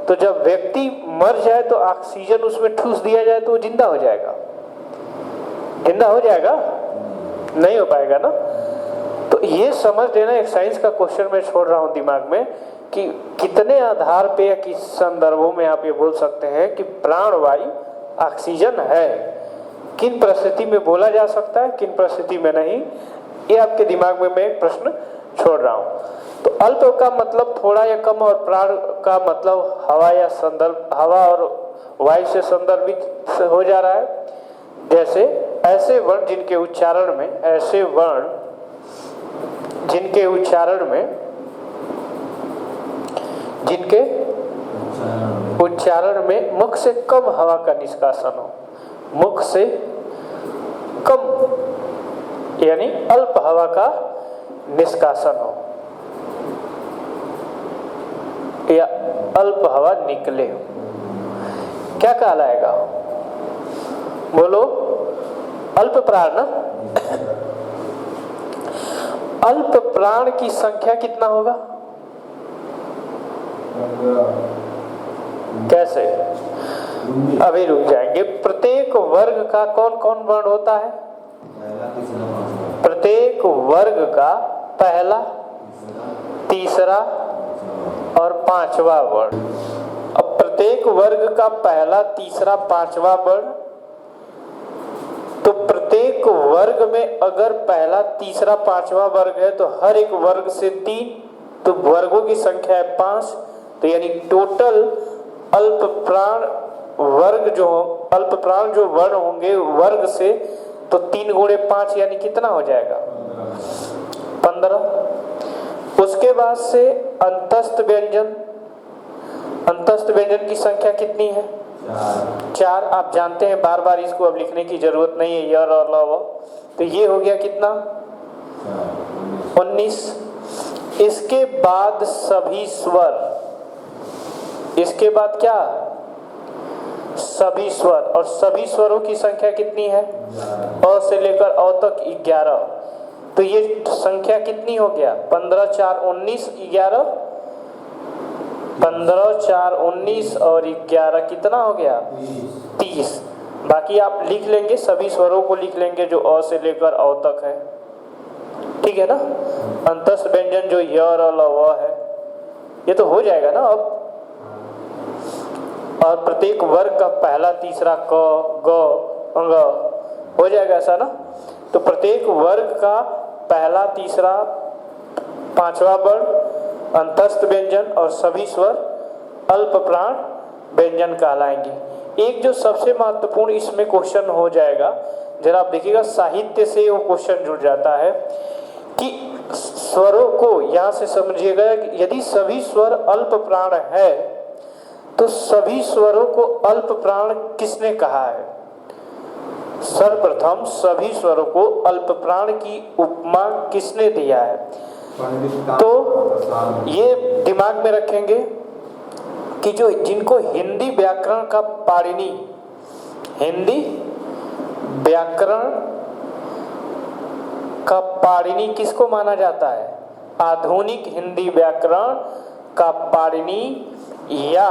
तो जब व्यक्ति मर जाए तो ऑक्सीजन उसमें ठूस दिया जाए तो वो जिंदा हो जाएगा? जिंदा हो जाएगा? नहीं हो पाएगा ना। तो ये समझ लेना, एक साइंस का क्वेश्चन मैं छोड़ रहा हूं दिमाग में कि कितने आधार पे या किस संदर्भों में आप ये बोल सकते हैं कि प्राणवायु ऑक्सीजन है। किन परिस्थिति में बोला जा सकता है, किन परिस्थिति में नहीं, ये आपके दिमाग में मैं एक प्रश्न छोड़ रहा हूं। तो अल्प का मतलब थोड़ा या कम, और प्राण का मतलब हवा और वायु से संदर्भित हो जा रहा है। जैसे ऐसे वर्ण जिनके उच्चारण में मुख से कम हवा का निष्कासन हो, मुख से कम यानी अल्प हवा का निष्कासन हो या अल्प हवा निकले, क्या कहलाएगा? बोलो, अल्प प्राण ना? अल्प प्राण की संख्या कितना होगा? कैसे? अभी रुक जाएंगे। प्रत्येक वर्ग का कौन कौन वर्ण होता है? प्रत्येक वर्ग का पहला, तीसरा और पांचवा वर्ण। अब प्रत्येक वर्ग का पहला, तीसरा, पांचवा वर्ण, तो प्रत्येक वर्ग में अगर पहला, तीसरा, पांचवा वर्ग है तो हर एक वर्ग से 3, तो वर्गों की संख्या है 5। तो यानी टोटल अल्प प्राण जो वर्ण होंगे वर्ग से, तो 3 गुणे 5 यानी कितना हो जाएगा? 15। उसके बाद से अंतस्थ व्यंजन की संख्या कितनी है? 4। आप जानते हैं, बार बार इसको अब लिखने की जरूरत नहीं है, य र ल व। तो ये हो गया कितना? 19। इसके बाद सभी स्वर, इसके बाद क्या? सभी स्वर, और सभी स्वरों की संख्या कितनी है? अ से लेकर अ तक 11। तो ये संख्या कितनी हो गया? 15, 4, 19, 11। 15, 4, 19 और 11 कितना हो गया? 30। बाकी आप लिख लेंगे, सभी स्वरों को लिख लेंगे जो अ से लेकर अ तक है, ठीक है ना। अंतस्थ व्यंजन जो य र ल व है, ये तो हो जाएगा ना अब। और प्रत्येक वर्ग का पहला, तीसरा, क, ग, अंग हो जाएगा, ऐसा ना। तो प्रत्येक वर्ग का पहला, तीसरा, पांचवा वर्ण अंतस्थ व्यंजन और सभी स्वर अल्प प्राण व्यंजन कहलाएंगे। एक जो सबसे महत्वपूर्ण इसमें क्वेश्चन हो जाएगा, जरा आप देखिएगा, साहित्य से वो क्वेश्चन जुड़ जाता है कि स्वरों को यहां से समझिएगा, यदि सभी स्वर अल्प प्राण है तो सभी स्वरों को अल्प प्राण किसने कहा है? सर्वप्रथम सभी स्वरों को अल्प प्राण की उपमा किसने दिया है? तो ये दिमाग में रखेंगे कि जो जिनको हिंदी व्याकरण का पाणिनि, हिंदी व्याकरण का पाणिनि किसको माना जाता है? आधुनिक हिंदी व्याकरण का पाणिनि या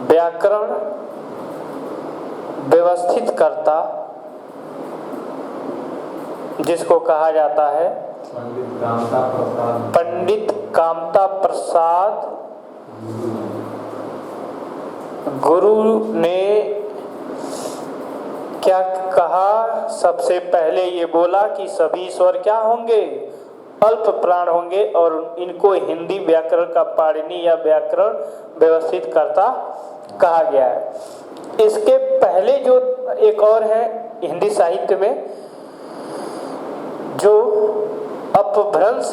व्याकरण व्यवस्थित करता, जिसको कहा जाता है पंडित कामता प्रसाद गुरु ने क्या कहा? सबसे पहले ये बोला कि सभी ईश्वर क्या होंगे? अल्प प्राण होंगे, और इनको हिंदी व्याकरण का पाणिनि या व्याकरण व्यवस्थित करता कहा गया है। इसके पहले जो एक और है हिंदी साहित्य में, जो अपभ्रंश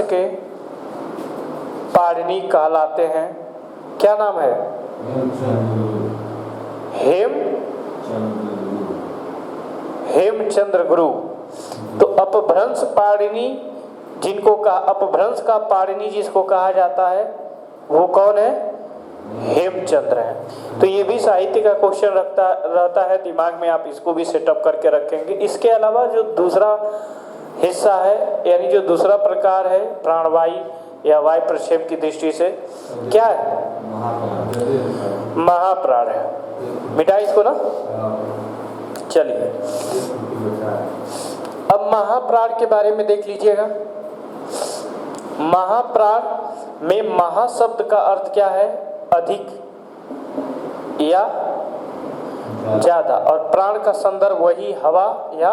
के पाणिनि कहलाते हैं, क्या नाम है? हेमचंद्र गुरु। तो अपभ्रंश पाणिनि जिनको का अपभ्रंश का पाणिनि जिसको कहा जाता है वो कौन है? हेमचंद्र है। तो ये भी साहित्य का क्वेश्चन रहता है दिमाग में, आप इसको भी सेटअप करके रखेंगे। इसके अलावा जो दूसरा हिस्सा है, यानी जो दूसरा प्रकार है प्राणवायु या वायु प्रक्षेप की दृष्टि से, क्या है? महाप्राण है। मिटाई इसको ना। चलिए अब महाप्राण के बारे में देख लीजिएगा। महाप्राण में महा शब्द का अर्थ क्या है? अधिक या ज्यादा, और प्राण का संदर्भ वही हवा या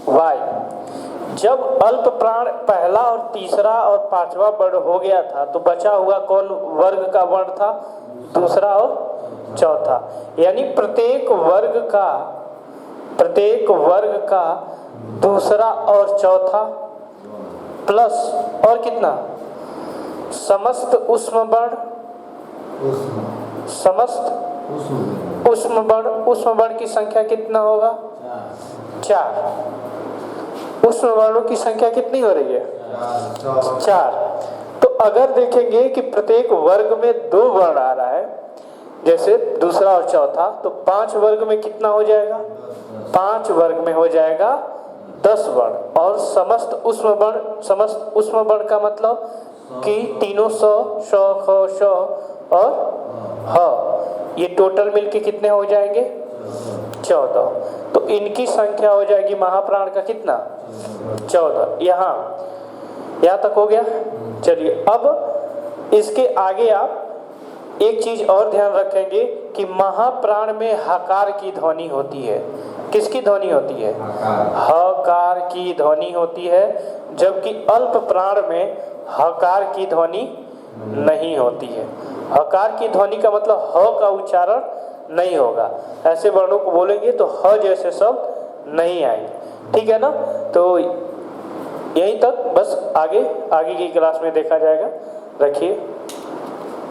वायु। जब अल्प प्राण पहला और तीसरा और पांचवा वर्ण हो गया था तो बचा हुआ कौन वर्ग का वर्ण था? दूसरा और चौथा। यानी प्रत्येक वर्ग का दूसरा और चौथा प्लस और कितना? समस्त उष्म वर्ण, समस्त उष्म वर्ण की संख्या कितना होगा? 4। उष्म वर्णों की संख्या कितनी हो रही है? 4। तो अगर देखेंगे कि प्रत्येक वर्ग में 2 वर्ण आ रहा है, जैसे दूसरा और चौथा, तो 5 वर्ग में कितना हो जाएगा? 5 वर्ग में हो जाएगा 10 वर्ण। और समस्त उष्म वर्ण का मतलब कि तीनों स, ख, श और ह, ये टोटल मिलके कितने हो जाएंगे? 14। तो इनकी संख्या हो जाएगी महाप्राण का कितना? 14। यहाँ तक हो गया। चलिए अब इसके आगे आप एक चीज और ध्यान रखेंगे कि महाप्राण में हकार की ध्वनि होती है। किसकी ध्वनि होती है? हकार की ध्वनि होती है, जबकि अल्प प्राण में हकार की ध्वनि नहीं होती है। हकार की ध्वनि का मतलब ह का उच्चारण नहीं होगा। ऐसे वर्णों को बोलेंगे तो ह जैसे शब्द नहीं आएंगे। ठीक है ना? तो यहीं तक बस, आगे की क्लास में देखा जाएगा। रखिए।